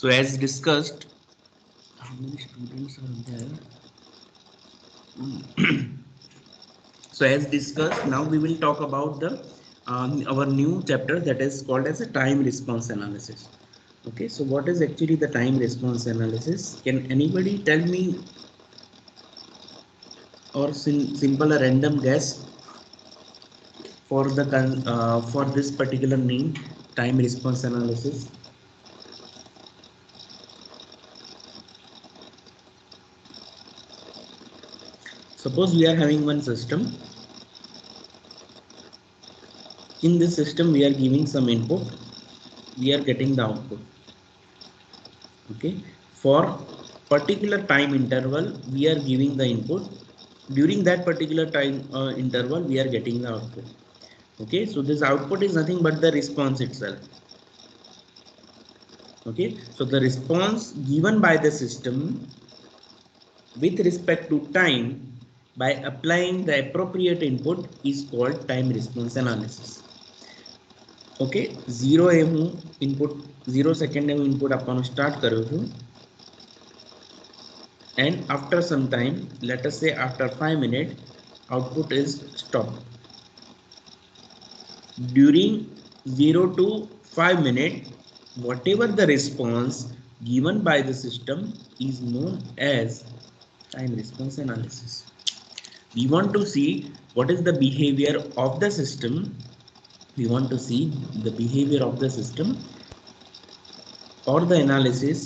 So as discussed, how many students are there? So as discussed, now we will talk about the our new chapter that is called as a time response analysis. Okay, so what is actually the time response analysis? Can anybody tell me, or simple a random guess for the for this particular name, time response analysis? Suppose we are having one system. In this system, we are giving some input, we are getting the output. Okay, for particular time interval, we are giving the input. During that particular time interval, we are getting the output. Okay, so this output is nothing but the response itself. Okay, so the response given by the system with respect to time by applying the appropriate input is called time response analysis. Okay, 0 એ હું input 0 second હું input આપવાનું start કરું છું, and after some time, let us say after 5 minutes, output is stopped. During 0 to 5 minutes, whatever the response given by the system is known as time response analysis. We want to see what is the behavior of the system. We want to see the behavior of the system or the analysis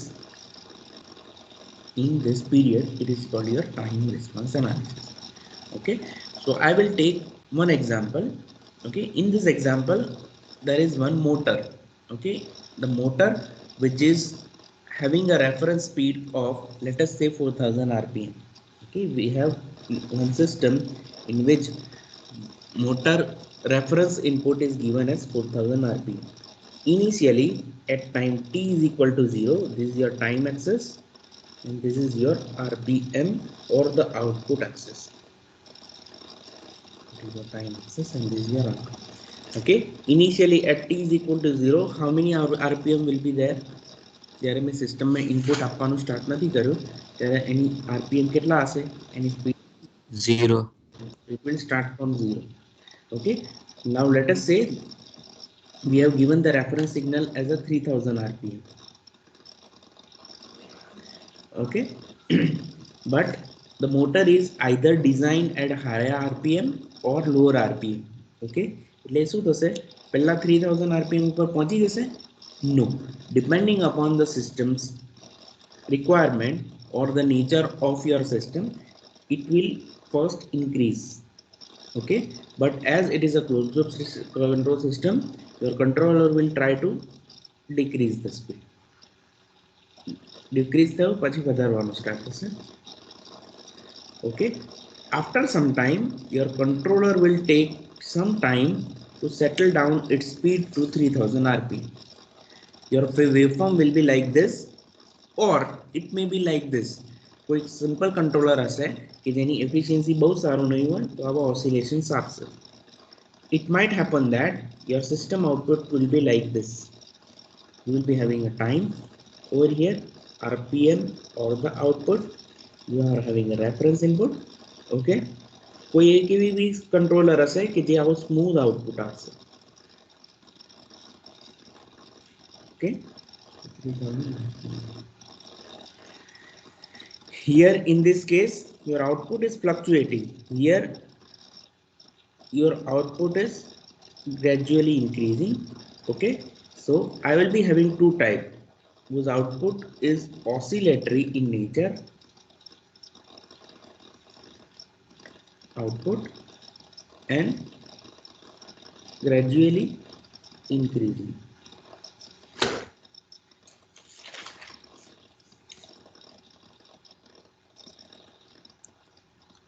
in this period. It is called your time response analysis. Okay, so I will take one example. Okay, in this example, there is one motor. Okay, the motor which is having a reference speed of, let us say, 4000 rpm. Okay, we have one system in which motor reference input is given as 4000 rpm. Initially, at time t is equal to 0, this is your time axis and this is your rpm or the output axis. This is your time axis and this is your output. Okay, initially at t is equal to 0, how many rpm will be there? જ્યારે મેં સિસ્ટમમાં input આપવાનું start નથી કર્યું ત્યારે એની rpm કેટલા હશે? એની speed 0. it will start from 0. Okay, now let us say we have given the reference signal as a 3000 rpm. Okay, but the motor is either designed at higher rpm or lower rpm. Okay, એટલે શું થશે? પહેલા 3000 rpm ઉપર પહોંચી જશે? No, depending upon the system's requirement or the nature of your system, it will first increase. Okay, but as it is a closed loop control system, your controller will try to decrease the speed. Decrease the પછી વધારવાનું start થશે. Okay, after some time, your controller will take some time to settle down its speed to 3000 rpm. Your waveform will be like this, or it may be like this. કોઈ simple controller હશે કે જેની efficiency બહુ સારું નહીં હોય તો આવા ઓસિલેશન્સ આપશે. It might happen that your system output will be like this. You will be having a time over here, rpm or the output. You are having a reference input. Okay, કોઈ એક એવી બી controller હશે કે જે આવો smooth output આપશે. Okay, here in this case your output is fluctuating. Here your output is gradually increasing. Okay, so I will be having two types whose output is oscillatory in nature. Output and gradually increasing.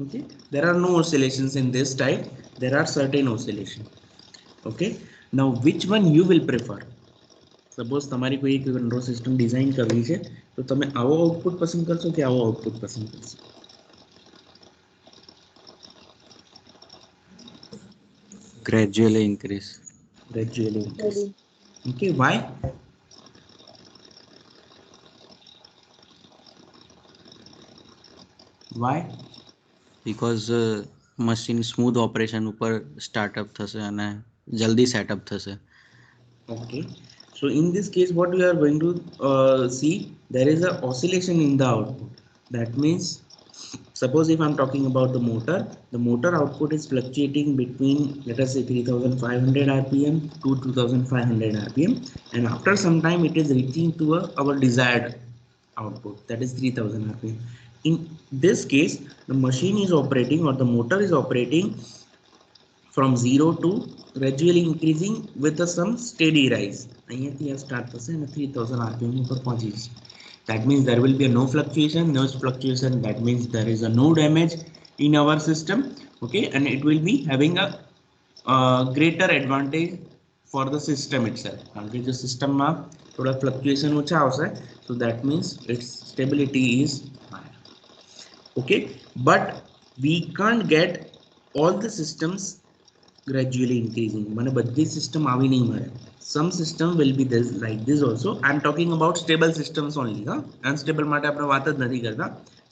Okay, there are no oscillations in this type. There are certain oscillations. Okay, now which one you will prefer? Suppose તમારી કોઈ control system design કરવી છે તો તમે આવો output પસંદ કરશો કે આવો આઉટપુટ પસંદ કરશો? Gradually increase. Gradually increase. Okay, why? Why? because machine smooth operation ઉપર સ્ટાર્ટઅપ થશે અને જલ્દી સેટઅપ થશે. Okay, so in this case what we are going to see, there is a oscillation in the output. That means, suppose if I'm talking about the motor output is fluctuating between, let us say, 3500 rpm to 2500 rpm, and after some time it is reaching to our desired output, that is 3000 rpm. In this case, the machine is operating, or the motor is operating from 0 to gradually increasing with some steady rise. અહીંયાથી આ start થશે અને 3000 rpm ઉપર પહોંચી જશે. That means there will be a no fluctuation. That means there is a no damage in our system. Okay, and it will be having a greater advantage for the system itself. કારણ કે જો સિસ્ટમમાં થોડા fluctuation ઓછા આવશે, so that means its stability is higher. Okay, but we can't get all the systems gradually increasing. મને બધી system આવી નહીં મળે. Some system will be this like this also. I'm talking about stable systems only. Unstable માટે આપણે વાત જ નથી કરતા.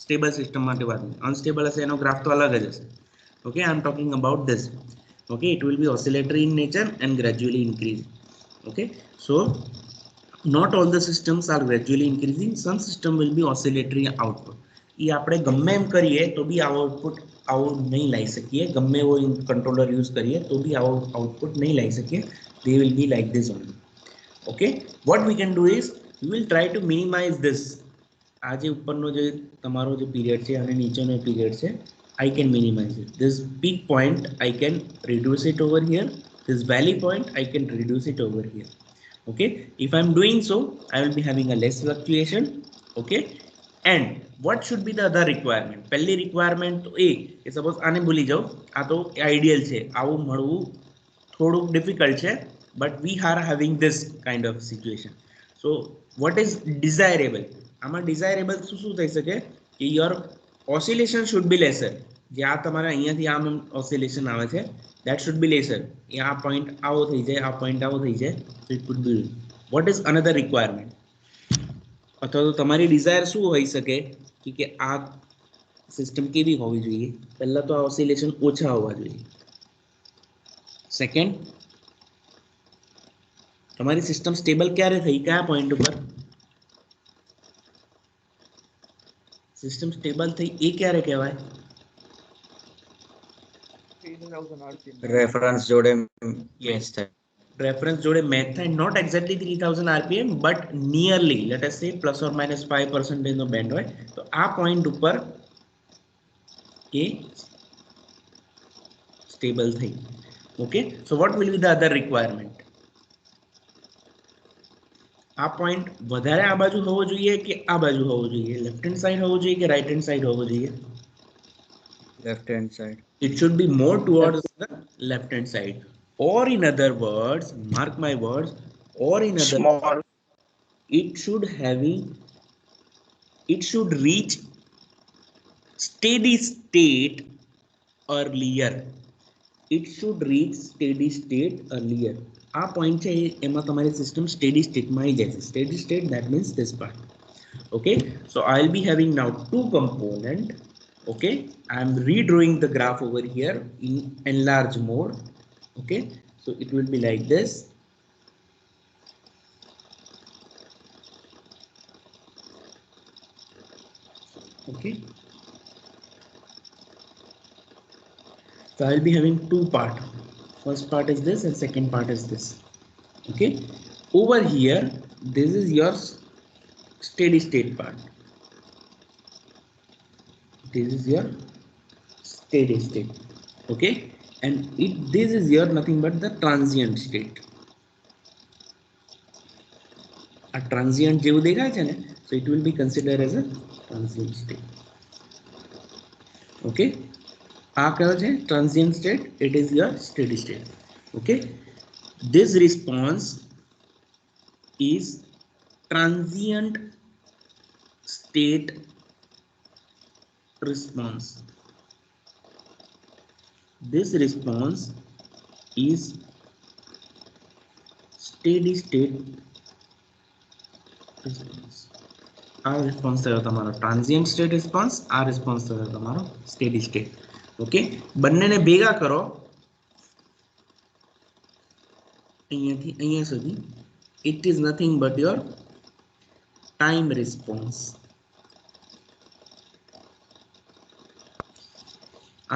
Stable system માટે વાત. Unstable હશે એનો ગ્રાફ તો અલગ જ હશે. Okay, I'm talking about this. Okay, it will be oscillatory in nature and gradually increasing. Okay, so not all the systems are gradually increasing. Some system will be oscillatory output. એ આપણે ગમે એમ કરીએ તો બી આવો output આવો નહીં લાવી શકીએ. ગમે એવો કંટ્રોલર યુઝ કરીએ તો બી આવો આઉટપુટ નહીં લાવી શકીએ. They will be like this only. Okay, what we can do is we will try to minimize this. આ જે ઉપરનો જે તમારો જે પીરિયડ છે અને નીચેનો પીરિયડ છે, I can minimize it. This peak point I can reduce it over here. This valley point I can reduce it over here. Okay, if I'm doing so, I will be having a less fluctuation. Okay, and what should be the other requirement? પહેલી requirement તો એ કે suppose આને ભૂલી જાઓ, આ તો ideal છે, આવું મળવું થોડુંક ડિફિકલ્ટ છે, but we are having this kind of situation. So what is desirable? આમાં desirable શું થઈ શકે કે your oscillation should be lesser. જે આ તમારા અહીંયાથી આમ oscillation આવે છે, that should be lesser. એ આ point આવો થઈ જાય, આ point આવો થઈ જાય, so it could be. What is another requirement? અથવા તો તમારી ડિઝાયર શું હોઈ શકે કે આ સિસ્ટમ કેવી હોવી જોઈએ? પહેલા તો આ ઓસિલેશન ઓછા હોવા જોઈએ. સેકન્ડ, તમારી સિસ્ટમ સ્ટેબલ ક્યારે થઈ? કયા પોઈન્ટ ઉપર સિસ્ટમ સ્ટેબલ થઈ એ ક્યારે કહેવાય? રેફરન્સ જોડે મેચ થાય. રેફરન્સ જોડે મેચ થાય, not exactly 3000 rpm but nearly, let us say plus or minus 5% નો બેન્ડ હોય, તો આ પોઈન્ટ ઉપર એ સ્ટેબલ થઈ. Okay, so what will be the other requirement? આ પોઈન્ટ વધારે આ બાજુ હોવો જોઈએ કે આ બાજુ હોવો જોઈએ? લેફ્ટ હેન્ડ સાઈડ હોવો જોઈએ કે રાઈટ હેન્ડ સાઈડ હોવો જોઈએ? Left hand side. It should be more towards the left hand side, or in other words, mark my words, or in other Small. it should reach steady state earlier. It should reach steady state earlier. આ point છે એમાં તમારી system steady સ્ટેટમાં આવી જાય છે. Steady state, that means this part. Okay, so I'll be having now two component. Okay, I'm redrawing the graph over here in enlarge mode. Okay, so it will be like this. Okay, so I'll be having two part. First part is this and second part is this. Okay, over here this is your steady state part. This is your steady state. Okay, and this is your nothing but the transient state. A transient જેવું દેખાય છે ને, so it will be considered as a transient state. Okay, આ કયો છે? Transient state. It is your steady state. Okay, this response is transient state response. This response is steady state response. આ response થયો તમારો transient state response, આ response થયો તમારો steady state. Okay, બંનેને ભેગા કરો અહીંયાથી અહીંયા સુધી. It is nothing but your time response.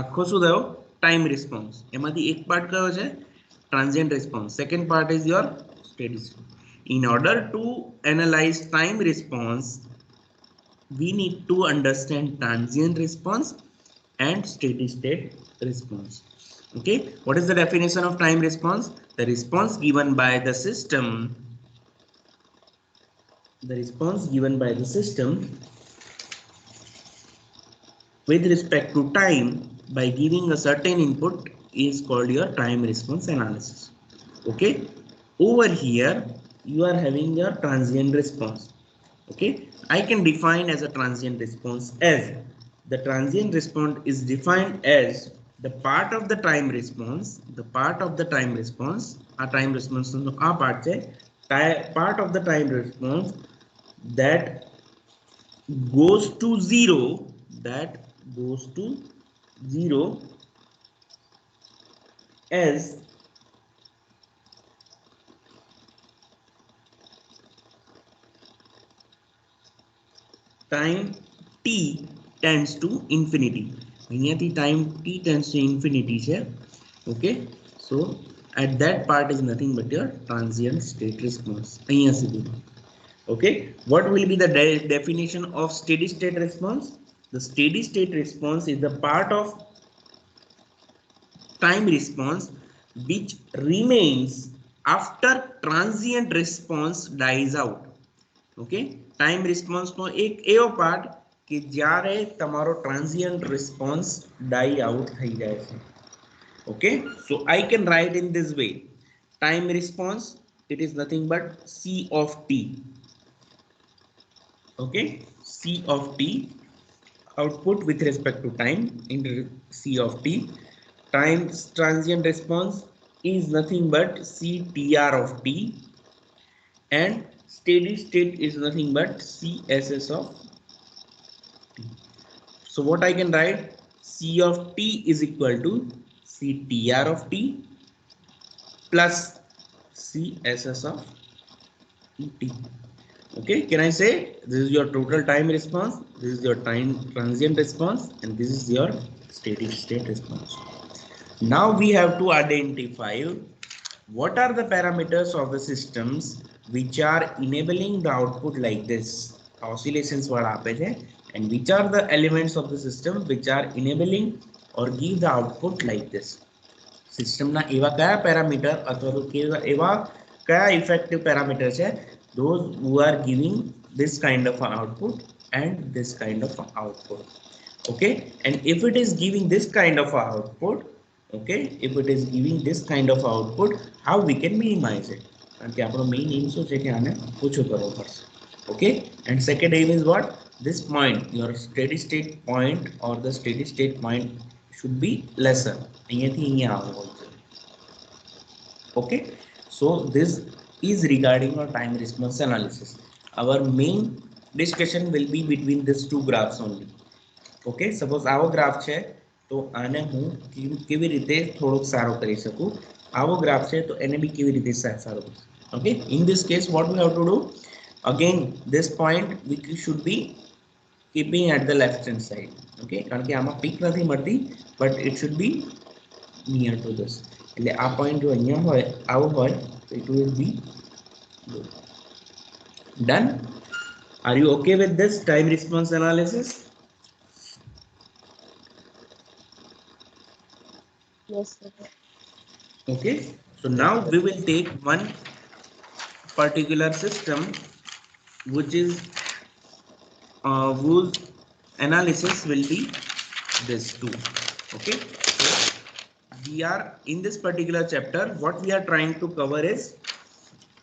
આખો શું થયો? Time response. એમાંથી એક પાર્ટ કયો છે? Transient response. Second part is your steady state. In order to analyze time response, we need to understand transient response and steady state response. Okay, what is the definition of time response? The response given by the system, with respect to time by giving a certain input is called your time response analysis. Okay, over here you are having your transient response. Okay, I can define as a transient response as the transient response is defined as the part of the time response, our time response no a part है, part of the time response that goes to zero, as time t tends to infinity. અહીંયાથી time t tends to infinity છે. Okay, so at that part is nothing but your transient state response. અહીંયા સુધી. Okay, what will be the definition of steady state response? The steady state response is the part of time response which remains after transient response dies out. Okay, time response નો એક એવો part કે જ્યારે તમારો transient response die out થઈ જાય છે. Okay, so I can write in this way: time response, it is nothing but C of t. Okay, C of t, output with respect to time into C of t. Time transient response is nothing but CTR of t, and steady state is nothing but CSS of t. So what I can write? C of t is equal to CTR of t plus CSS of t. Okay, can I say this is your total time response, this is your time transient response, and this is your steady state response. Now we have to identify what are the parameters of the systems which are enabling the output like this, oscillations વાળા આપે છે, and which are the elements of the system which are enabling or give the output like this. System ના એવા કયા parameter અથવા તો એવા કયા effective parameters છે, those who are giving this kind of output and this kind of output. Okay, and if it is giving this kind of output, okay, if it is giving this kind of output, how we can minimize it? કારણ કે આપણો main aim શું છે કે આને ઓછું કરવો પડશે. Okay, and second aim is what? This point, your steady state point or the steady state point should be lesser. અહીંયાથી અહીંયા આવવો જોઈએ. Okay, so this is regarding our time response analysis. Our main discussion will be between these two graphs only. Okay, suppose આવો graph છે તો આને હું કેવી રીતે થોડોક સારો કરી શકું, આવો ગ્રાફ છે તો એને બી કેવી રીતે સારો કરી શકું. Okay, in this case what we have to do, again this point we should be keeping at the left hand side. Okay, કારણ કે આમાં પીક નથી મળતી, but it should be near to this. એટલે આ point જો અહીંયા હોય આવો હોય તો it will be good. Done? Are you okay with this time response analysis? Yes, sir. Okay, so now we will take one particular system which is whose analysis will be this too. Okay, so we are in this particular chapter, what we are trying to cover is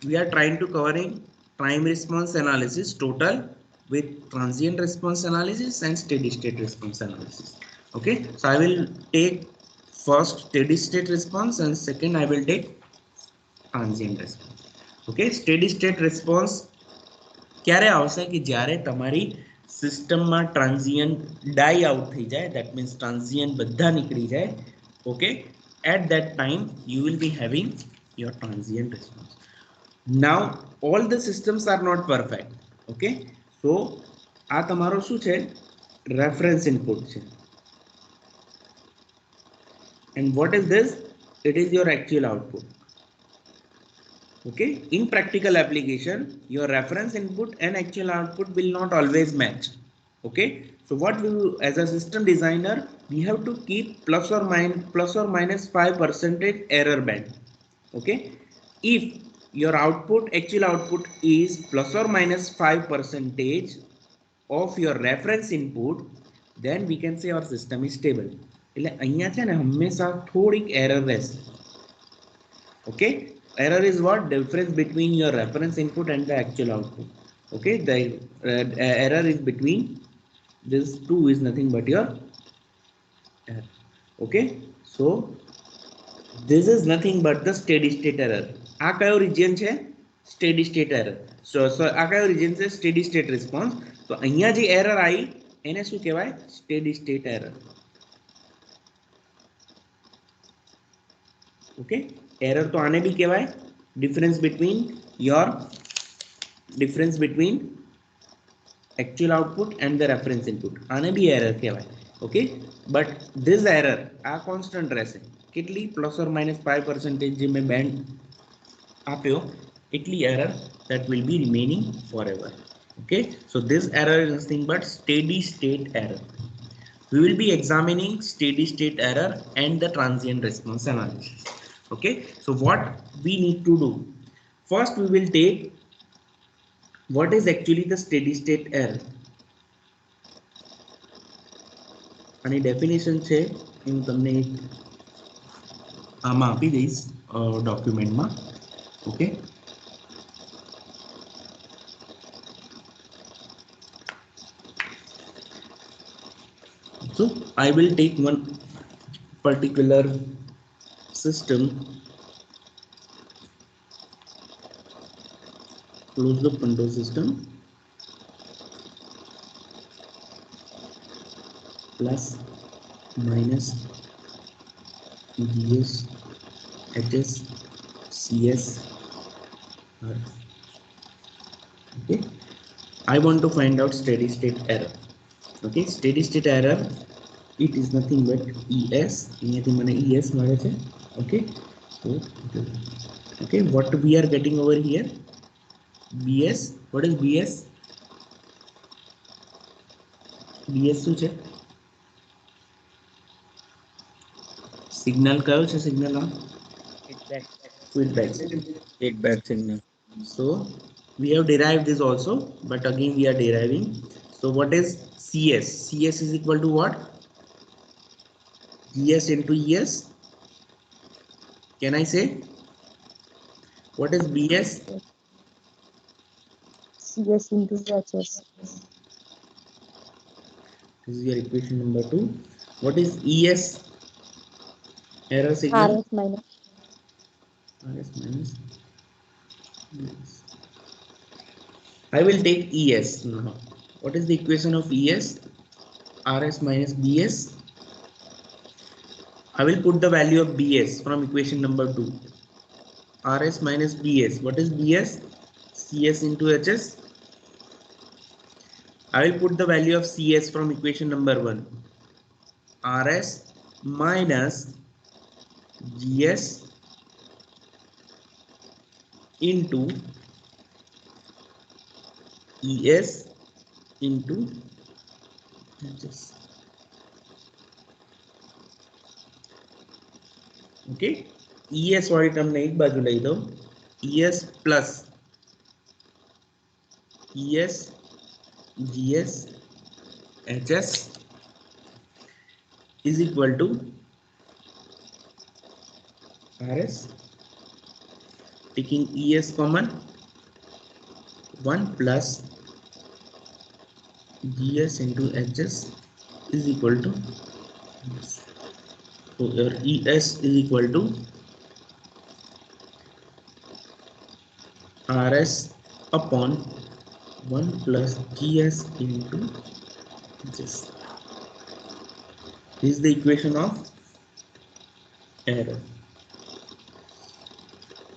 we are trying to covering time response analysis total with transient response analysis and steady state response analysis. Okay, so I will take first steady state response and second I will take transient response. Okay, steady state response ક્યારે આવશે કે જ્યારે તમારી સિસ્ટમમાં transient ડાઈ out થઈ જાય, that means transient બધા નીકળી જાય. Okay, at that time you will be having your transient response. Now all the systems are not perfect. Okay, so આ તમારો શું છે, રેફરન્સ ઇનપુટ છે. And what is this? It is your actual output. Okay, in practical application your reference input and actual output will not always match. Okay, so what we will, as a system designer, we have to keep plus or minus 5% error band. Okay, if your output, actual output is plus or minus 5% of your reference input, then we can say our system is stable. એટલે અહીંયા છે ને હંમેશા થોડીક error રહેશે. Okay, error is what? Difference between your reference input and the actual output. Okay, the error is between this two is nothing but your error. Okay, so this is nothing but the steady state error. આ કયો region છે? Steady state error. So આ કયો region છે? Steady state response. તો અહીંયા જે error આવી એને શું કહેવાય? Steady state error. Okay, error तो आने भी कहेवाय difference between actual output and the reference input, आने भी error कहेवाय. Okay, but this error uh constant रहશે કેટલી plus or minus 5% જે મેં band આપ્યો એટલી error that will be remaining forever. Okay, so this error is nothing but steady state error. We will be examining steady state error and the transient response analysis. Okay, so what we need to do, first we will take what is actually the steady state error. અને definition છે હું તમને આમાં આપી દઈશ ડોક્યુમેન્ટમાં. Okay, so I will take one particular system, close the control system, plus minus GS HS CS R. Okay, I want to find out steady state error. Okay, steady state error, it is nothing but ES. અહીંયાથી મને ES મળે છે. Okay, so okay, what we are getting over here, BS. What is BS? BS શું છે? Signal કયો છે? Signal આ feedback signal. So we have derived this also, but again we are deriving. So what is CS? CS is equal to what? GS into ES. Can I say? What is BS? CS into HS. This is your equation number 2. What is ES? Error signal. RS minus. RS minus. BS. I will take ES now. What is the equation of ES? RS minus BS. I will put the value of BS from equation number 2. RS minus BS. What is BS? CS into HS. I will put the value of CS from equation number 1. RS minus GS into ES into HS. Okay, ES वाली term ने एक बाजू ले दो, ES plus ES GS HS is equal to RS, taking ES common, 1 plus GS into HS is equal to this. So your ES is equal to RS upon 1 plus gs into this. This is the equation of error.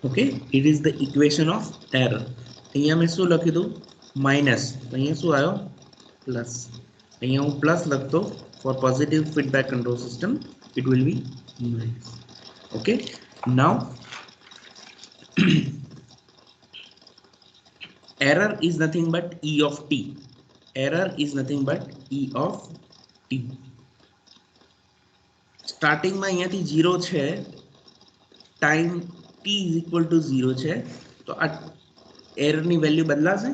Okay, it is the equation of error. અહીંયા મેં શું લખી દઉં minus, અહીંયા શું આવ્યો plus. અહીંયા હું પ્લસ લખતો for positive feedback control system it will be minus. Okay, now error is nothing but e of t. Error is nothing but e of t. starting માં અહીંયાથી 0 છે, time t is equal to 0 છે, તો આ error ની value બદલાશે.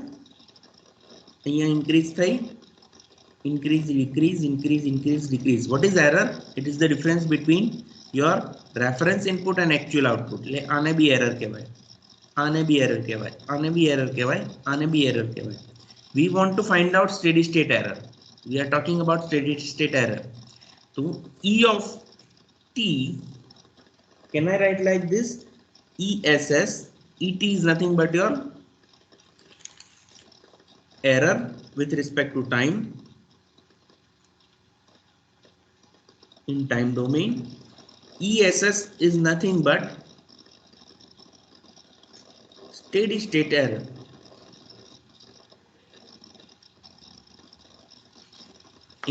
અહીંયા increase થઈ, increase decrease, increase increase decrease. What is error? It is the difference between your reference input and actual output. એટલે આને બી error કહેવાય, આને બી error કહેવાય, આને બી error કહેવાય, આને બી error કહેવાય. We want to find out steady state error. We are talking about steady state error. So E of t, can I write like this? ESS, ET is nothing but your error with respect to time in time domain. ESS is nothing but steady state error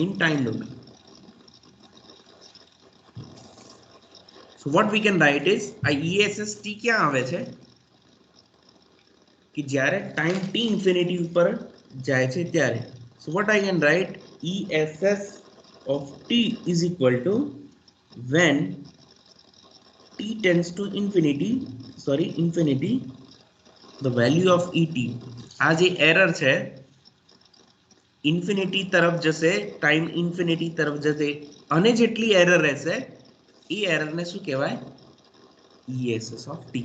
in time domain. So what we can write is ESS t क्या आवे छे कि જ્યારે time t infinity ઉપર જાય છે ત્યારે. So what I can write, ESS of t is equal to when t tends to infinity, the value of ET. આ જે error છે infinity तरफ जैसे time infinity तरफ जैसे અને જેટલી error રહેશે એ error ને શું કહેવાય? ESS of t.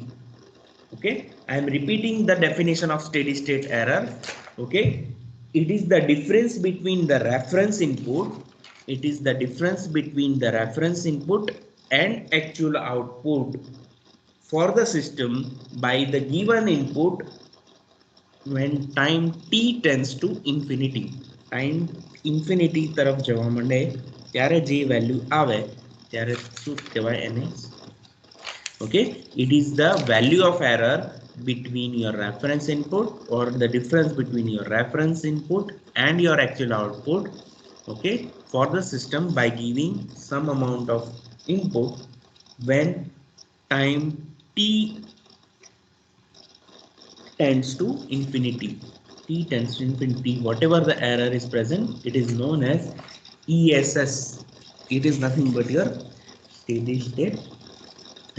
Okay, I am repeating the definition of steady state error. Okay, it is the difference between the reference input, it is the difference between the reference input and actual output for the system by the given input when time t tends to infinity. Time infinity तरफ જવા માંડે ત્યારે જે value આવે ત્યારે શું કહેવાય એને? Okay, it is the value of error between your reference input or the difference between your reference input and your actual output, okay, for the system by giving some amount of input when time t tends to infinity. T tends to infinity, whatever the error is present, it is known as ESS. It is nothing but your steady state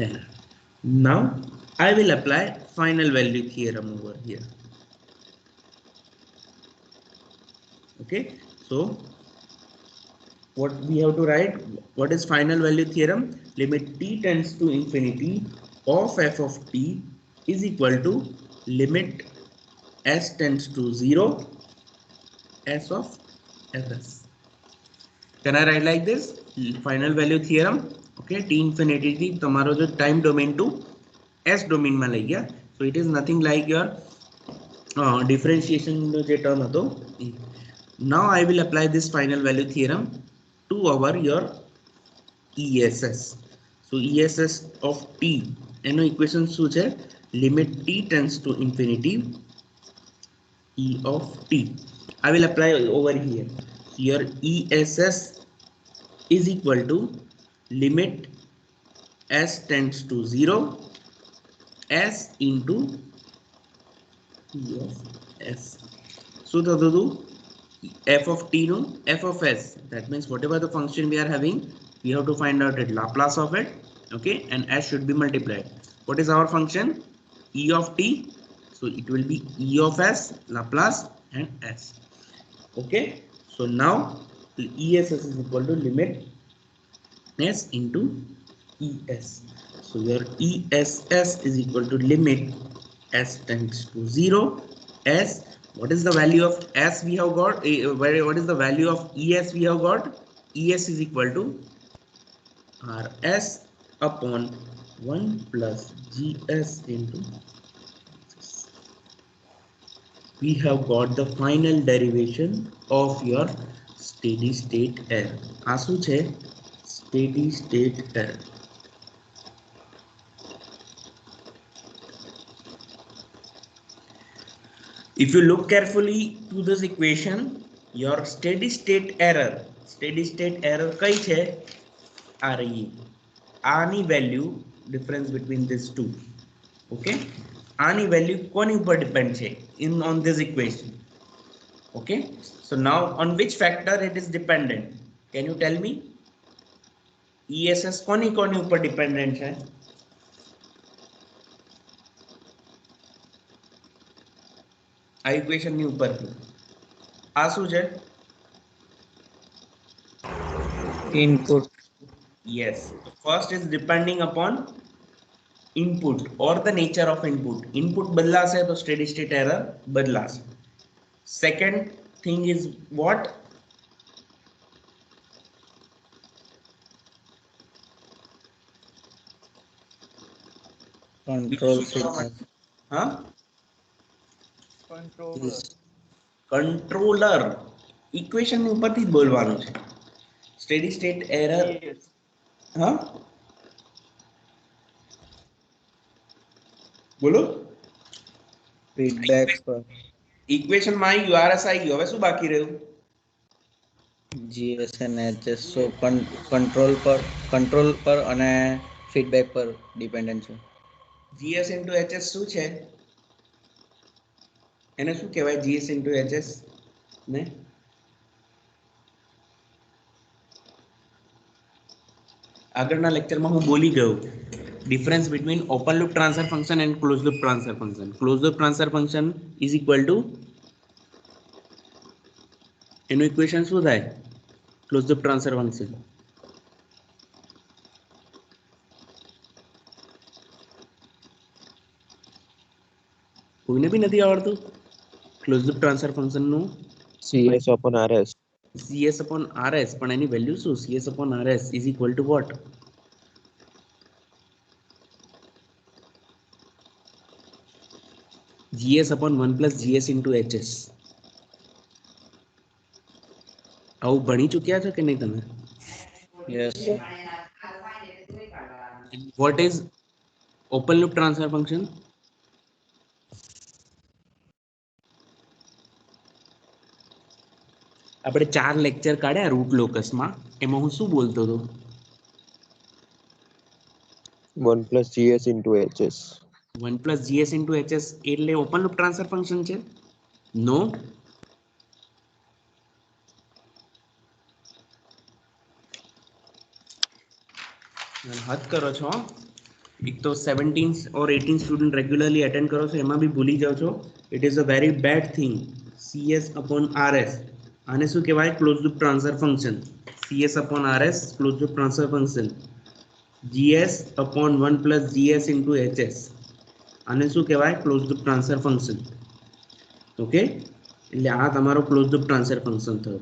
error. Now I will apply final value theorem over here. Okay, so what we have to write, what is final value theorem? Limit t tends to infinity of f of t is equal to limit s tends to 0 s of fs. Can I write like this? Final value theorem. Okay, t infinity થી તમારો જો time domain to s domain માં લઈ ગયા, so it is nothing like your differentiation નો જે term હતો. Now I will apply this final value theorem to our your ESS. So ESS of t એનો equation શું છે? Limit t tends to infinity E of t. I will apply over here. Your ESS is equal to limit s tends to 0 s into E of s. So f of t no f of s, that means whatever the function we are having, we have to find out the Laplace of it. Okay, and s should be multiplied. What is our function? E of t, so it will be E of s, Laplace and s. Okay, so now ESS is equal to limit s into ES. So your ESS is equal to limit s tends to 0 s. What is the value of s we have got? What is the value of ES we have got? ES is equal to RS upon 1 plus GS into we have got the final derivation of your steady state error. આ શું છે? Steady state error. If you look carefully to this equation, your steady state error કઈ છે? આ રહી. આની value difference between these two. Okay, આની value કોની ઉપર ડિપેન્ડ છે? on this equation. Okay, so now on which factor it is dependent? Can you tell me? ESS કોની ઉપર ડિપેન્ડન્ટ છે? આ ઇક્વેશન ની ઉપર. આ શું છે? Input. Yes, first is depending upon input or the nature of input. Input બદલાશે તો steady state error બદલાશે. Second thing is what? Control signal. Huh? Yes. Controller. Equation ની ઉપરથી જ બોલવાનું છે. Steady state error. હા, બોલો. Feedback પર ઇક્વેશન માં આવી ગયું, RS આવી ગયું. હવે શું બાકી રહ્યું? GS અને HS. So control પર અને feedback પર dependent છે. GS into HS શું છે? એને શું કહેવાય? GS into HS ને આગળના લેક્ચરમાં હું બોલી ગયો. Difference between open loop transfer function and close loop transfer function. Close loop transfer function is equal to, એનું ઇક્વેશન શું થાય? ક્લોઝ લૂપ ટ્રાન્સફર ફંક્શન કોઈને બી નથી આવડતું? ક્લોઝ લૂપ ટ્રાન્સફર ફંક્શન નું CS upon RS. CS upon RS, પણ એની value શું? CS upon RS is equal to what? GS upon 1 plus GS into HS. આવું ભણી ચૂક્યા છો કે નહીં તમે? Yes. What is open loop transfer function? આપણે 4 લેક્ચર કાઢ્યા રૂટ લોકસમાં, એમાં હું શું બોલતો હતો? 1 plus GS into HS. 1 plus GS into HS એટલે ઓપન લૂપ ટ્રાન્સફર ફંક્શન છે? નો. હદ કરો છો. એક તો 17 or 18 સ્ટુડન્ટ રેગ્યુલરલી અટેન્ડ કરો છો, એમાં બી ભૂલી જાઓ છો. It is a very bad thing. CS upon RS, આને શું કહેવાય? Close loop transfer function. CS upon RS close loop transfer function. GS upon 1 plus GS into HS, આને શું કહેવાય? Close loop transfer function. Okay, એટલે આ તમારો close loop transfer function થયો.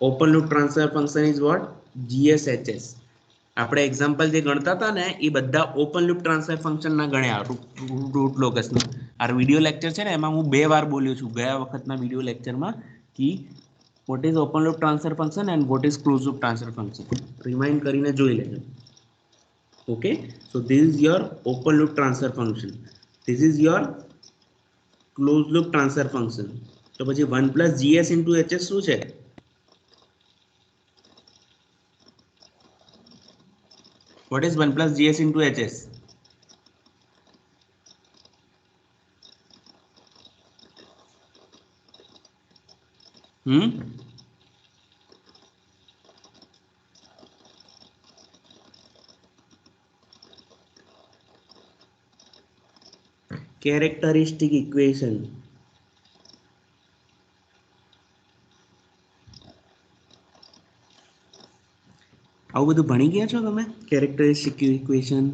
Open loop transfer function is what? GS HS. આપણે example જે ગણતા હતા ને એ બધા ઓપન લૂપ ટ્રાન્સફર ફંક્શન ના ગણ્યા રૂટ લોકસના. આ વિડિયો લેક્ચર છે ને એમાં હું 2 વાર બોલ્યો છું ગયા વખતના વિડિયો લેક્ચરમાં કે what is open loop transfer function and what is closed loop transfer function. Remind કરીને જોઈ લેજો. Okay, so this is your open loop transfer function, this is your closed loop transfer function. તો પછી 1 plus GS into HS શું છે? What is 1 plus GS into HS? Characteristic equation. આવું બધું ભણી ગયા છો તમે? Characteristic equation.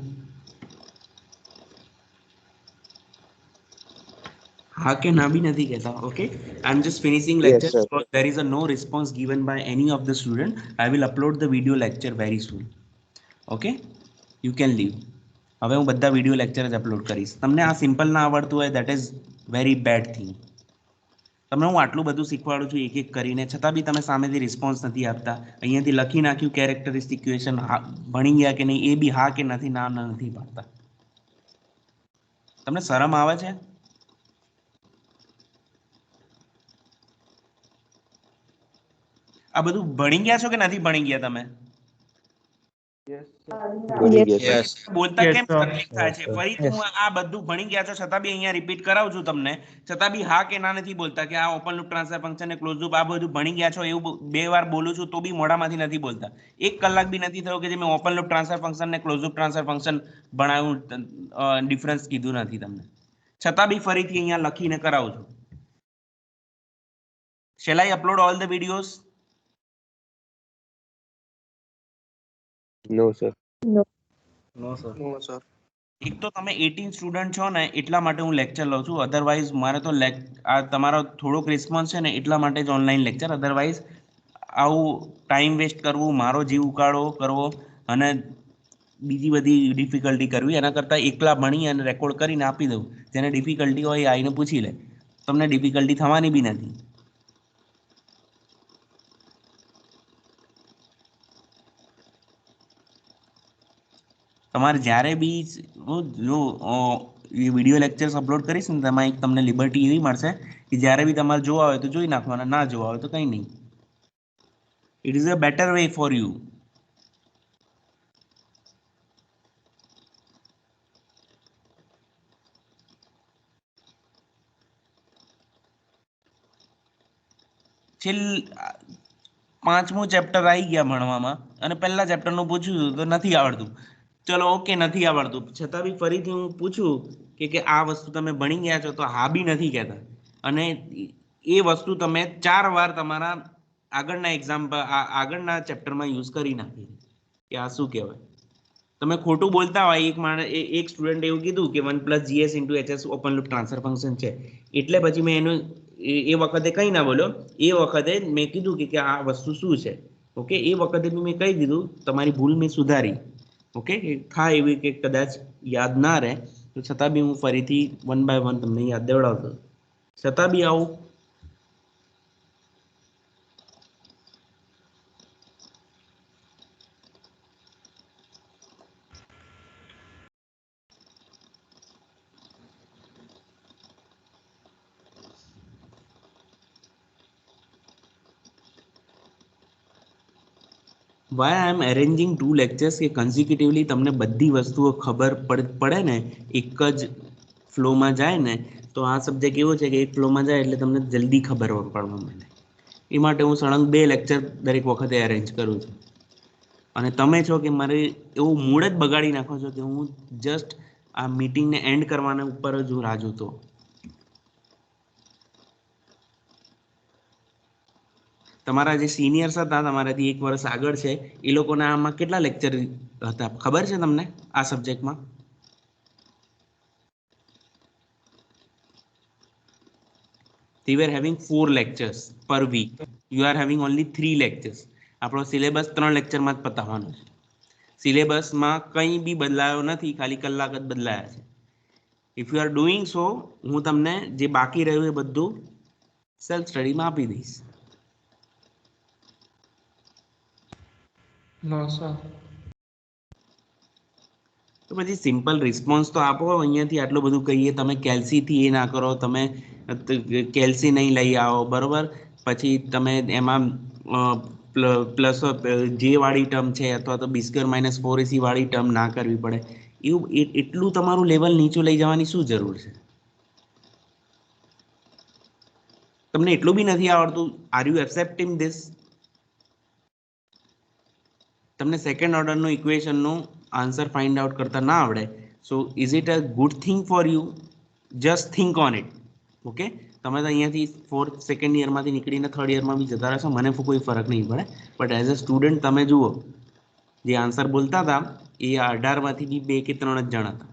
હા કે ના બી નથી કહેતા. Okay, I'm just finishing lecture. Yes, sir. Because there is a no response given by any of the student. I will upload the video lecture very soon. Okay, you can leave. હવે હું બધા video lecture જ upload કરીશ. તમને આ simple ના આવડતું હોય that is very bad thing. તમને હું આટલું બધું શીખવાડું છું એક એક કરીને, છતાં બી તમે સામેથી રિસ્પોન્સ નથી આપતા. અહીંયાથી લખી નાખ્યું કેરેક્ટરિસ્ટિક ઇક્વેશન, ભણી ગયા કે નહીં એ બી હા કે નથી, ના નથી પાડતા. તમને શરમ આવે છે? આ બધું ભણી ગયા છો કે નથી ભણી ગયા તમે? ભણી Yes. ગયા યસ. બોલતા Yes, કેમ sir. તકલીફ થાય છે? ફરીથી હું આ બધું ભણી ગયા છો છતાં બી અહીંયા રિપીટ કરાવું છું તમને, છતાં બી હા કે ના નથી બોલતા કે આ ઓપન લૂપ ટ્રાન્સફર ફંક્શન ને ક્લોઝ લૂપ આ બધું ભણી ગયા છો એવું 2 વાર બોલું છું તો બી મોઢામાંથી નથી બોલતા. 1 કલાક બી નથી થયો કે જે મેં ઓપન લૂપ ટ્રાન્સફર ફંક્શન ને ક્લોઝ લૂપ ટ્રાન્સફર ફંક્શન ભણાવ્યું, ડિફરન્સ કીધું નથી તમને, છતાં બી ફરીથી અહીંયા લખીને કરાવું છું. Shall I upload all the videos? No sir. No. No sir. એક તો તમે 18 સ્ટુડન્ટ છો ને એટલા માટે હું લેક્ચર લઉં છું, અધરવાઇઝ મારે તો આ તમારો થોડોક રિસ્પોન્સ છે ને એટલા માટે જ ઓનલાઈન લેક્ચર, અધરવાઇઝ આવું ટાઈમ વેસ્ટ કરવું, મારો જીવ ઉકાળો કરવો અને બીજી બધી ડિફિકલ્ટી કરવી એના કરતાં એકલા ભણી અને રેકોર્ડ કરીને આપી દઉં. જેને ડિફિકલ્ટી હોય એ આવીને પૂછી લે, તમને ડિફિકલ્ટી થવાની બી નથી. તમારે જ્યારે બી જો વિડીયો લેક્ચર્સ અપલોડ કરીશ ને તેમાં એક તમને લિબર્ટી એવી મળશે કે જ્યારે બી તમારે જોવા હોય તો જોઈ નાખવાના, ના જોવા હોય તો કંઈ નહીં. It is a better way for you. પાંચમું ચેપ્ટર આવી ગયા ભણવામાં અને પહેલા ચેપ્ટરનું પૂછ્યું તો નથી આવડતું. ચલો ઓકે નથી આવડતું, છતાં બી ફરીથી હું પૂછું કે આ વસ્તુ તમે ભણી ગયા છો તો હા બી નથી કહેતા, અને એ વસ્તુ તમે 4 વાર તમારા આગળના આગળના ચેપ્ટરમાં યુઝ કરી નાખી કે આ શું કહેવાય. તમે ખોટું બોલતા હોય, એક સ્ટુડન્ટ એવું કીધું કે 1 + GS × HS open loop transfer function છે, એટલે પછી મેં એનું એ વખતે કંઈ ના બોલ્યો, એ વખતે મેં કીધું કે આ વસ્તુ શું છે. ઓકે, એ વખતે બી મેં કહી દીધું, તમારી ભૂલ મેં સુધારી. ઓકે, થાય એવી કે કદાચ યાદ ના રહે તો છતાં બી હું ફરીથી 1 by 1 તમને યાદ દેવડાવતો, છતાં બી આવું why I M arranging 2 lectures કે કન્ઝિક્યુટિવલી તમને બધી વસ્તુઓ ખબર પડે ને, એક જ ફ્લોમાં જાય ને, તો આ સબ્જેક્ટ એવો છે કે એક ફ્લોમાં જાય એટલે તમને જલ્દી ખબર પડવા માંડે. એ માટે હું સળંગ 2 લેક્ચર દરેક વખતે અરેન્જ કરું છું. અને તમે છો કે મારે એવું મૂડ જ બગાડી નાખો છો કે હું જસ્ટ આ મીટિંગને એન્ડ કરવાના ઉપર જ હું રાહ જોતો. તમારા જે સિનિયર્સ હતા, તમારાથી 1 વર્ષ આગળ છે, એ લોકોના આમાં કેટલા લેક્ચર હતા ખબર છે તમને આ સબ્જેક્ટમાં? They were having 4 lectures per week. You are having only 3 lectures. આપણો સિલેબસ 3 લેક્ચરમાં જ પતાવવાનો છે. સિલેબસમાં કંઈ બી બદલાયો નથી, ખાલી કલાક જ બદલાયા છે. ઇફ યુ આર ડુઈંગ સો, હું તમને જે બાકી રહ્યું એ બધું સેલ્ફ સ્ટડીમાં આપી દઈશ. No, sir. તો પછી સિમ્પલ રિસ્પોન્સ તો આપો. અહીંયાથી આટલું બધું કહીએ, તમે કેલ્સીથી એ ના કરો, તમે કેલ્સી નહીં લઈ આવો, બરોબર, પછી તમે એમાં પ્લસ જે વાળી ટર્મ છે અથવા તો B² - 4AC વાળી ટર્મ ના કરવી પડે, એવું એટલું તમારું લેવલ નીચું લઈ જવાની શું જરૂર છે? તમને એટલું બી નથી આવડતું? Are you accepting this? તમને સેકન્ડ ઓર્ડરનું ઇક્વેશનનું આન્સર ફાઇન્ડ આઉટ કરતા ના આવડે, સો is it a good thing for you? Just think on it. Okay, તમે તો અહીંયાથી 4th સેકન્ડ યરમાંથી નીકળીને 3rd યરમાં બી જતા રહેશો, મને કોઈ ફરક નહીં પડે, બટ એઝ અ સ્ટુડન્ટ તમે જુઓ, જે આન્સર બોલતા હતા એ 18માંથી બી 2 કે 3 જ જણ હતા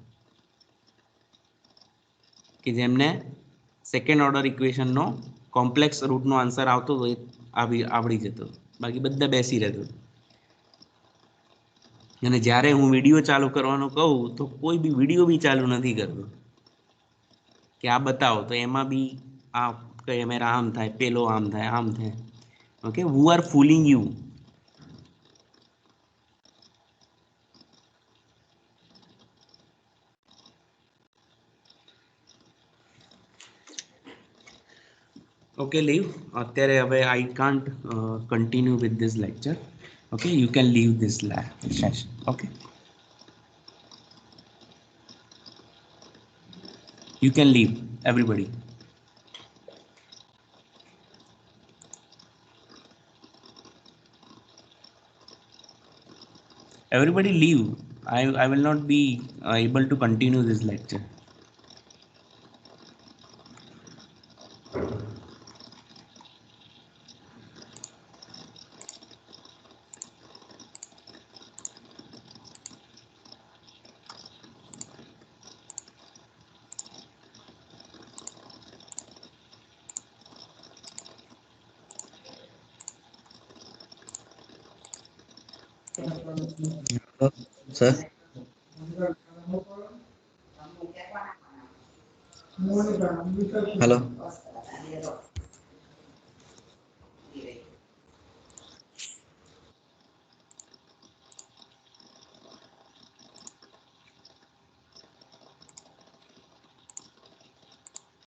કે જેમને સેકન્ડ ઓર્ડર ઇક્વેશનનો કોમ્પ્લેક્સ રૂટનો આન્સર આવતો હતો, આવડી જતો, બાકી બધા બેસી રહેતો. અને જ્યારે હું વિડીયો ચાલુ કરવાનું કહું તો કોઈ બી વિડીયો બી ચાલુ નથી કરતો કે આ બતાવો, તો એમાં બી આ કે મેરા આમ થાય પેલો આમ થાય okay who are fooling you okay leave અત્યારે હવે I can't continue with this lecture okay you can leave this session okay you can leave everybody everybody leave I will not be able to continue this lecture Sir. Hello.